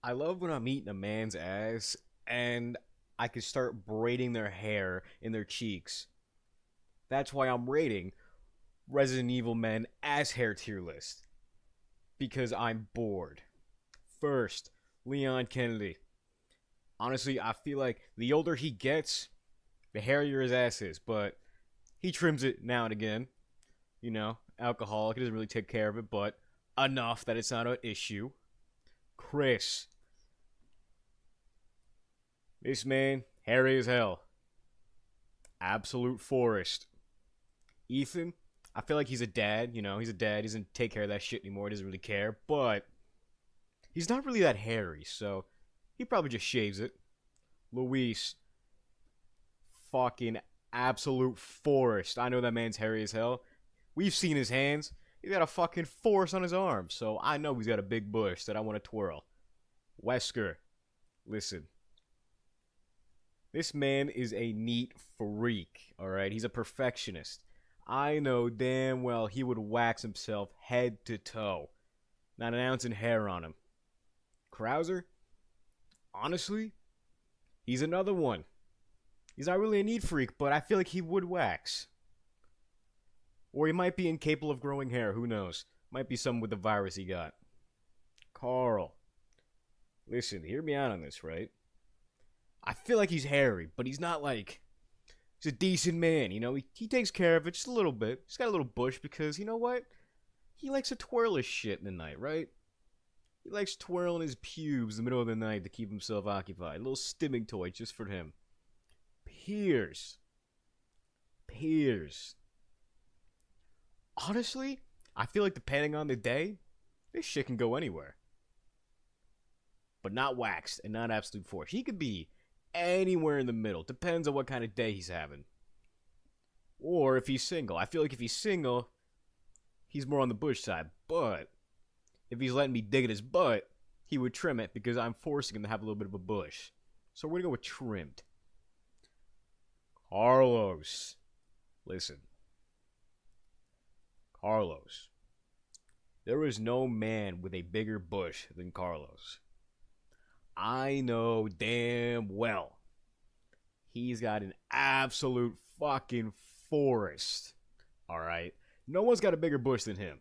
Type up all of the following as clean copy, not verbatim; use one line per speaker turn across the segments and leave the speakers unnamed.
I love when I'm eating a man's ass and I can start braiding their hair in their cheeks. That's why I'm rating Resident Evil Men as hair tier list. Because I'm bored. First, Leon Kennedy. Honestly, I feel like the older he gets, the hairier his ass is, but he trims it now and again. Alcoholic, he doesn't really take care of it, but enough that it's not an issue. Chris. This man, hairy as hell. Absolute forest. Ethan, I feel like he's a dad, he's a dad. He doesn't take care of that shit anymore. He doesn't really care, but he's not really that hairy, so he probably just shaves it. Luis, fucking absolute forest. I know that man's hairy as hell. We've seen his hands. He's got a fucking forest on his arm, so I know he's got a big bush that I want to twirl. Wesker, listen. This man is a neat freak, alright? He's a perfectionist. I know damn well he would wax himself head to toe. Not an ounce in hair on him. Krauser? Honestly, he's another one. He's not really a neat freak, but I feel like he would wax. Or he might be incapable of growing hair, who knows? Might be something with the virus he got. Carl. Listen, hear me out on this, right? I feel like he's hairy, but he's not like... He's a decent man, He takes care of it just a little bit. He's got a little bush because, you know what? He likes to twirl his shit in the night, right? He likes twirling his pubes in the middle of the night to keep himself occupied. A little stimming toy just for him. Piers. Piers. Honestly, I feel like depending on the day, this shit can go anywhere. But not waxed and not absolute force. He could be anywhere in the middle. Depends on what kind of day he's having. Or if he's single. I feel like if he's single, he's more on the bush side. But if he's letting me dig at his butt, he would trim it because I'm forcing him to have a little bit of a bush. So we're going to go with trimmed. Carlos. Listen. Carlos. There is no man with a bigger bush than Carlos. I know damn well he's got an absolute fucking forest. Alright? No one's got a bigger bush than him.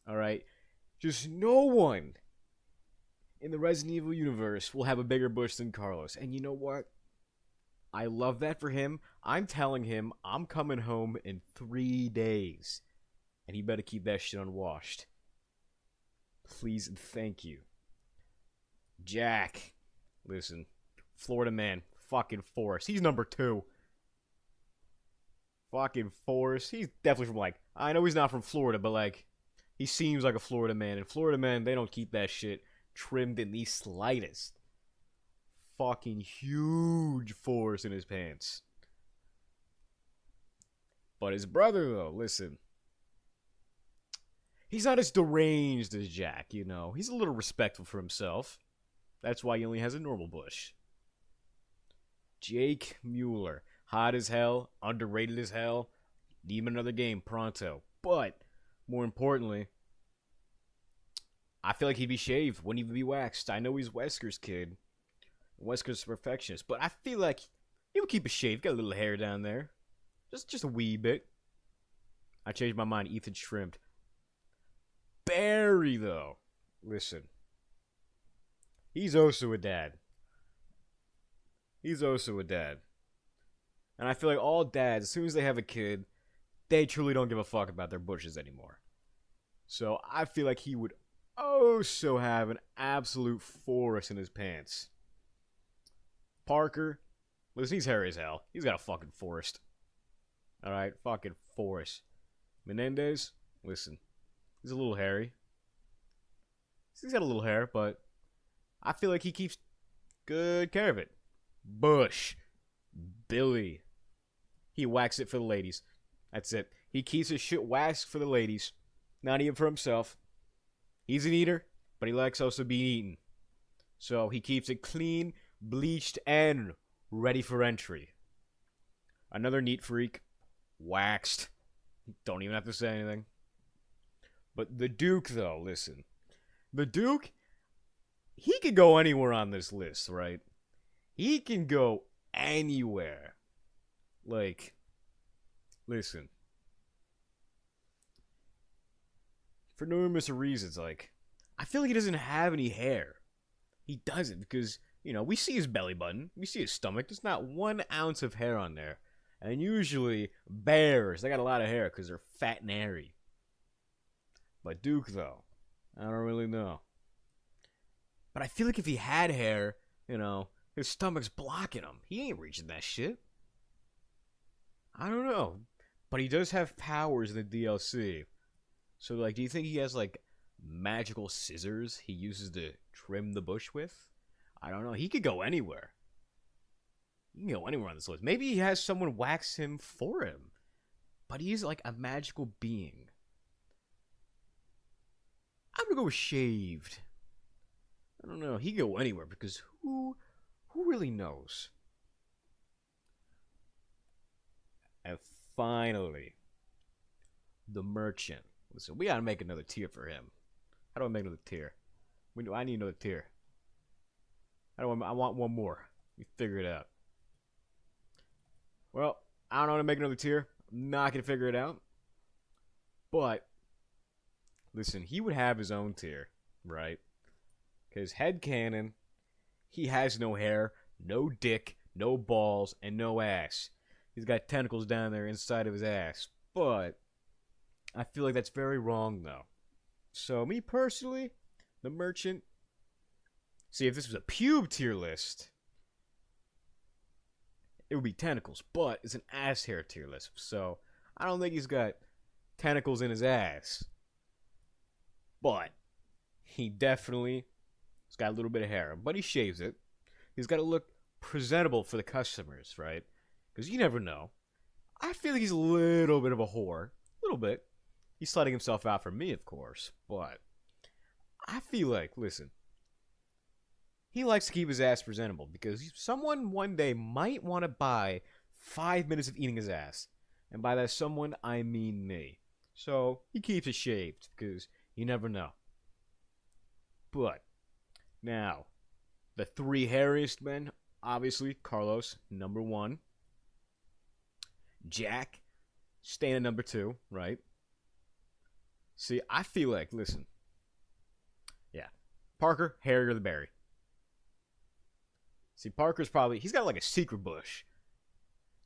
Alright? Just no one in the Resident Evil universe will have a bigger bush than Carlos. And you know what? I love that for him. I'm telling him I'm coming home in 3 days. And he better keep that shit unwashed. Please and thank you. Jack. Listen. Florida man. Fucking Forrest. He's number 2. Fucking Forrest. He's definitely from I know he's not from Florida, but he seems like a Florida man. And Florida men, they don't keep that shit trimmed in the slightest. Fucking huge Forrest in his pants. But his brother, though, listen. He's not as deranged as Jack, He's a little respectful for himself. That's why he only has a normal bush. Jake Mueller. Hot as hell. Underrated as hell. Need him another game pronto. But, more importantly, I feel like he'd be shaved. Wouldn't even be waxed. I know he's Wesker's kid. Wesker's a perfectionist. But I feel like he would keep it shaved. Got a little hair down there. Just a wee bit. I changed my mind. Ethan trimmed. Barry, though. Listen. He's also a dad. He's also a dad. And I feel like all dads, as soon as they have a kid, they truly don't give a fuck about their bushes anymore. So I feel like he would also have an absolute forest in his pants. Parker, listen, he's hairy as hell. He's got a fucking forest. Alright, fucking forest. Menendez, listen, he's a little hairy. He's got a little hair, but I feel like he keeps good care of it. Bush. Billy. He whacks it for the ladies. That's it. He keeps his shit waxed for the ladies. Not even for himself. He's an eater, but he likes also being eaten. So he keeps it clean, bleached, and ready for entry. Another neat freak. Waxed. Don't even have to say anything. But the Duke, though, listen. The Duke, he could go anywhere on this list, right? He can go anywhere. Like, listen, for numerous reasons, like, I feel like he doesn't have any hair. He doesn't because, we see his belly button, we see his stomach. There's not 1 ounce of hair on there. And usually, bears, they got a lot of hair because they're fat and hairy. But Duke, though, I don't really know. But I feel like if he had hair, his stomach's blocking him. He ain't reaching that shit. I don't know. But he does have powers in the DLC. So, like, do you think he has, like, magical scissors he uses to trim the bush with? I don't know. He could go anywhere. He can go anywhere on this list. Maybe he has someone wax him for him. But he's, like, a magical being. I'm gonna go with shaved. I don't know. He can go anywhere because who really knows? And finally, the merchant. Listen, we gotta make another tier for him. How do I make another tier? I need another tier. I want one more. We figure it out. Well, I don't know how to make another tier. I'm not gonna figure it out. But listen, he would have his own tier, right? Because headcanon, he has no hair, no dick, no balls, and no ass. He's got tentacles down there inside of his ass. But I feel like that's very wrong, though. So, me personally, the merchant. See, if this was a pube tier list, it would be tentacles. But it's an ass hair tier list. So, I don't think he's got tentacles in his ass. But he definitely has got a little bit of hair. But he shaves it. He's got to look presentable for the customers, right? Because you never know. I feel like he's a little bit of a whore. A little bit. He's slutting himself out for me, of course. But I feel like, listen, he likes to keep his ass presentable because someone one day might want to buy 5 minutes of eating his ass. And by that someone, I mean me. So he keeps it shaved because you never know. But now, the 3 hairiest men, obviously, Carlos, number 1. Jack, staying at number 2, right? See, I feel like, listen. Yeah. Parker, hairier than Barry. See, Parker's probably, he's got like a secret bush.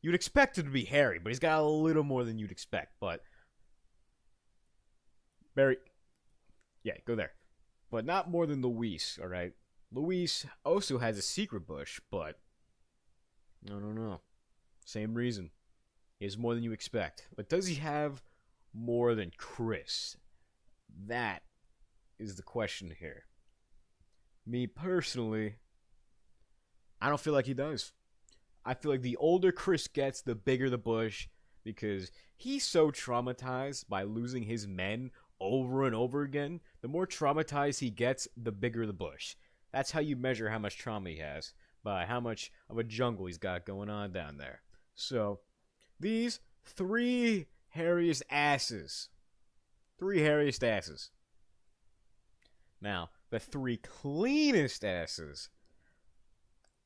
You'd expect him to be hairy, but he's got a little more than you'd expect. But Barry, yeah, go there. But not more than Luis, alright? Luis also has a secret bush, but I don't know. Same reason. He has more than you expect. But does he have more than Chris? That is the question here. Me personally, I don't feel like he does. I feel like the older Chris gets, the bigger the bush, because he's so traumatized by losing his men over and over again. The more traumatized he gets, the bigger the bush. That's how you measure how much trauma he has, by how much of a jungle he's got going on down there. So, these 3 hairiest asses. 3 hairiest asses. Now, the 3 cleanest asses.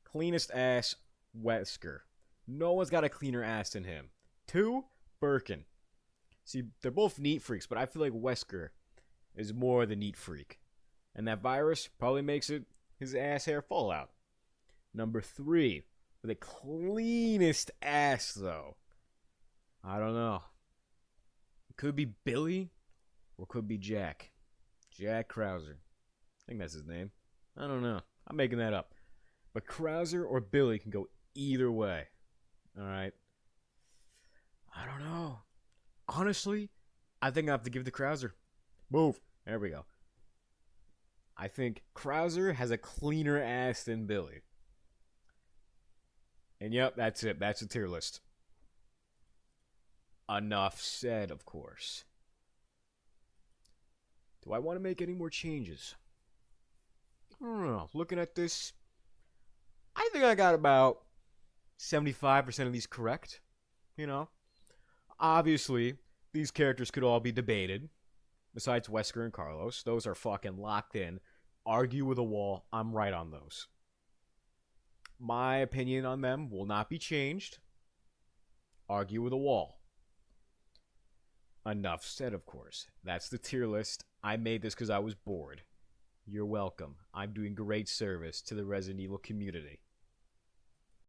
Cleanest ass, Wesker. No one's got a cleaner ass than him. 2, Birkin. See, they're both neat freaks, but I feel like Wesker is more the neat freak. And that virus probably makes his ass hair fall out. Number 3, the cleanest ass, though. I don't know. It could be Billy, or it could be Jack. Jack Krauser. I think that's his name. I don't know. I'm making that up. But Krauser or Billy can go either way. Alright? I don't know. Honestly, I think I have to give it to Krauser. Move. There we go. I think Krauser has a cleaner ass than Billy. And yep, that's it. That's the tier list. Enough said, of course. Do I want to make any more changes? I don't know. Looking at this, I think I got about 75% of these correct. Obviously, these characters could all be debated. Besides Wesker and Carlos. Those are fucking locked in. argue with a wall, I'm right on those. My opinion on them will not be changed. Argue with a wall. Enough said, of course. That's the tier list. I made this because I was bored. You're welcome. I'm doing great service to the Resident Evil community.